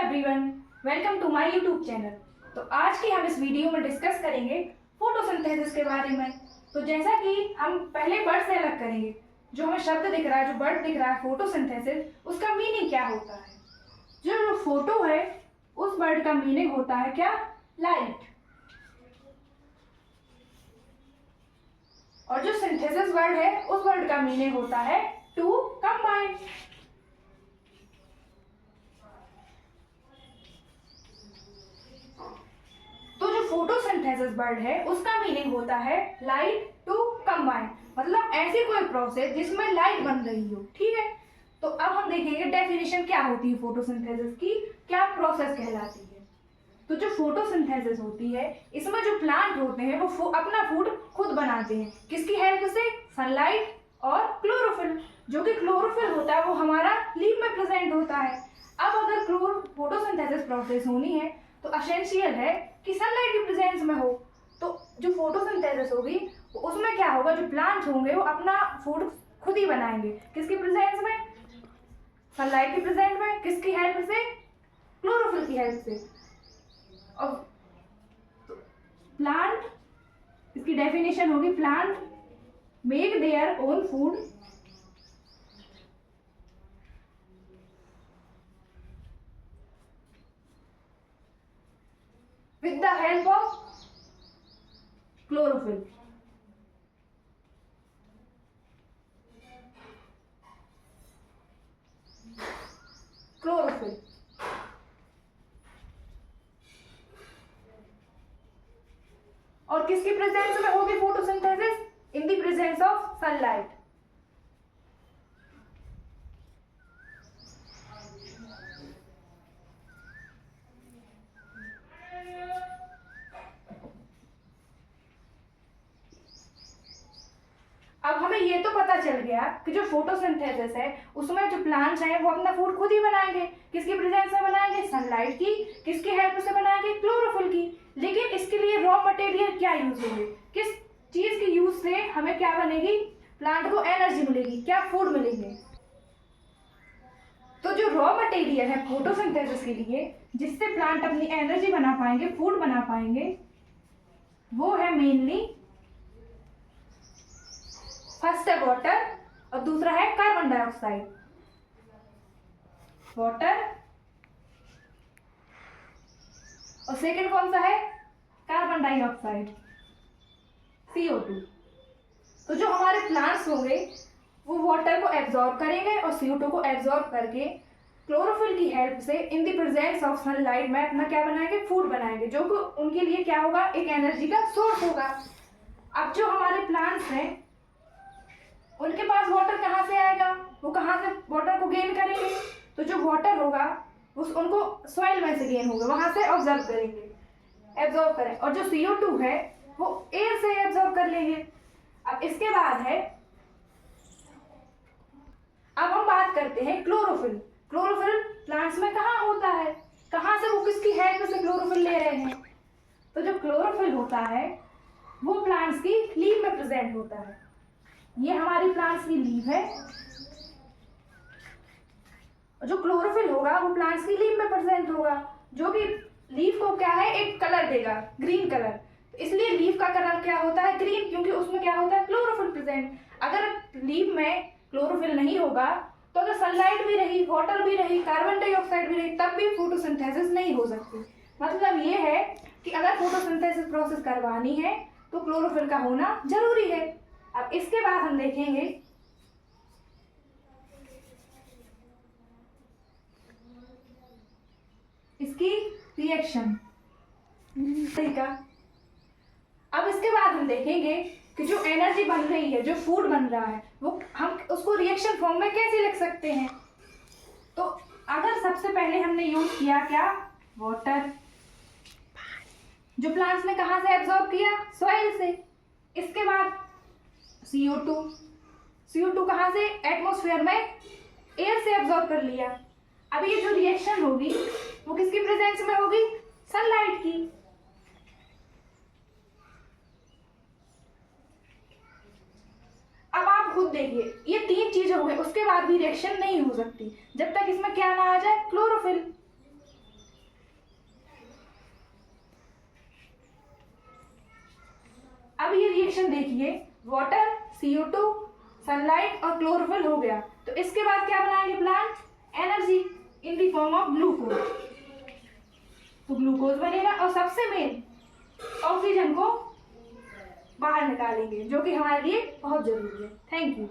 Everyone, welcome to my YouTube channel. तो आज की हम इस वीडियो में डिस्कस करेंगे फोटोसिंथेसिस के बारे में। तो जैसा कि हम पहले वर्ड से अलग करेंगे, जो हमें शब्द दिख रहा है, जो वर्ड दिख रहा है फोटोसिंथेसिस, उसका मीनिंग क्या होता है। जो फोटो है उस वर्ड का मीनिंग होता है क्या, लाइट। और जो सिंथेसिस वर्ड है उस वर्ड का मीनिंग होता है टू कंबाइन। तो जो फोटोसिंथेसिस वर्ड है उसका मीनिंग होता है लाइट टू कंबाइन, मतलब ऐसी कोई प्रोसेस जिसमें लाइट बन रही हो। ठीक है, तो अब हम देखेंगे डेफिनेशन क्या होती है फोटोसिंथेसिस की, क्या प्रोसेस कहलाती है। तो जो फोटोसिंथेसिस होती है, इसमें जो प्लांट होते हैं वो अपना फूड खुद बनाते हैं। किसकी हेल्प से, सनलाइट और क्लोरोफिल। जो कि क्लोरोफिल होता है वो हमारा लीफ में प्रेजेंट होता है। अब अगर फोटोसिंथेसिस प्रोसेस होनी है तो एसेंशियल है कि सनलाइट की प्रेजेंस में हो। तो जो फोटोसिंथेसिस होगी उसमें क्या होगा, जो प्लांट होंगे वो अपना फूड खुद ही बनाएंगे। किसकी प्रेजेंस में, सनलाइट की प्रेजेंस में। किसकी हेल्प से, क्लोरोफिल की हेल्प से। और प्लांट, इसकी डेफिनेशन होगी plant make their own food with the help of chlorophyll। Chlorophyll और किसकी प्रेजेंस में होगी photosynthesis, in the presence of sunlight. अब हमें ये तो पता चल गया कि जो फोटोसिंथेसिस है उसमें जो प्लांट्स हैं वो अपना फूड खुद ही बनाएंगे। किसकी प्रेजेंस में बनाएंगे, सनलाइट की। किसकी हेल्प से बनाएंगे, क्लोरोफिल की। लेकिन इसके लिए रॉ मटेरियल क्या यूज होंगे, किस चीज के यूज से हमें क्या बनेगी, प्लांट को एनर्जी मिलेगी, क्या फूड मिलेंगे। तो जो रॉ मटेरियल है फोटोसिंथेसिस के लिए जिससे प्लांट अपनी एनर्जी बना पाएंगे, फूड बना पाएंगे, वो है मेनली, फर्स्ट है वाटर और दूसरा है कार्बन डाइऑक्साइड। वाटर और सेकंड कौन सा है, कार्बन डाइऑक्साइड, CO2। तो जो हमारे प्लांट्स होंगे वो वाटर को एब्जॉर्ब करेंगे और CO2 को एब्जॉर्ब करके क्लोरोफिल की हेल्प से in the presence of sunlight में अपना क्या बनाएंगे, फूड बनाएंगे, जो कि उनके लिए क्या होगा, एक एनर्जी का सोर्स होगा। अब जो हमारे प्लांट्स हैं उनके पास वाटर कहाँ से आएगा, वो कहाँ से वाटर को गेन करेंगे। तो जो वाटर होगा उनको सॉइल में से गेन होगा, वहां से ऑब्जर्व करेंगे, एब्जॉर्ब करें। और जो CO2 है वो एयर से एब्जॉर्ब कर लेंगे। अब इसके बाद है, अब हम बात करते हैं क्लोरोफिल। क्लोरोफिल प्लांट्स में कहाँ होता है, कहाँ से, वो किसकी हेल्प से क्लोरोफिल ले रहे हैं। तो जो क्लोरोफिल होता है वो प्लांट्स की लीफ में प्रेजेंट होता है। ये हमारी प्लांट्स की लीफ है। जो क्लोरोफिल होगा वो प्लांट्स की लीफ में प्रेजेंट होगा, जो कि लीफ को क्या है, एक कलर देगा, ग्रीन कलर। इसलिए लीफ का कलर क्या होता है, ग्रीन, क्योंकि उसमें क्या होता है, क्लोरोफिल प्रेजेंट। अगर लीफ में क्लोरोफिल नहीं होगा तो अगर सनलाइट भी रही, वाटर भी रही, कार्बन डाइऑक्साइड भी रही, तब भी फोटोसिंथेसिस नहीं हो सकती। मतलब ये है कि अगर फोटोसिंथेसिस प्रोसेस करवानी है तो क्लोरोफिल का होना जरूरी है। अब इसके बाद हम देखेंगे इसकी रिएक्शन तरीका। अब इसके बाद हम देखेंगे कि जो एनर्जी बन रही है, जो फूड बन रहा है, वो हम उसको रिएक्शन फॉर्म में कैसे लिख सकते हैं। तो अगर सबसे पहले हमने यूज किया क्या, वाटर, जो प्लांट्स ने कहाँ से एब्जॉर्ब किया, सॉइल से। इसके बाद CO2 कहाँ से, एटमॉस्फेयर में एयर से एब्जॉर्ब कर लिया। अब ये जो रिएक्शन होगी वो किसकी प्रेजेंस में होगी, सनलाइट की। अब आप खुद देखिए, ये तीन चीजें हो गई, उसके बाद भी रिएक्शन नहीं हो सकती जब तक इसमें क्या ना आ जाए, क्लोरोफिल। रिएक्शन देखिए, वाटर, CO2, सनलाइट और क्लोरोफिल हो गया। तो इसके बाद क्या बनाएंगे plant? Energy in the form of glucose. तो ग्लूकोज बनेगा और सबसे मेन ऑक्सीजन को बाहर निकालेंगे, जो कि हमारे लिए बहुत जरूरी है। Thank you.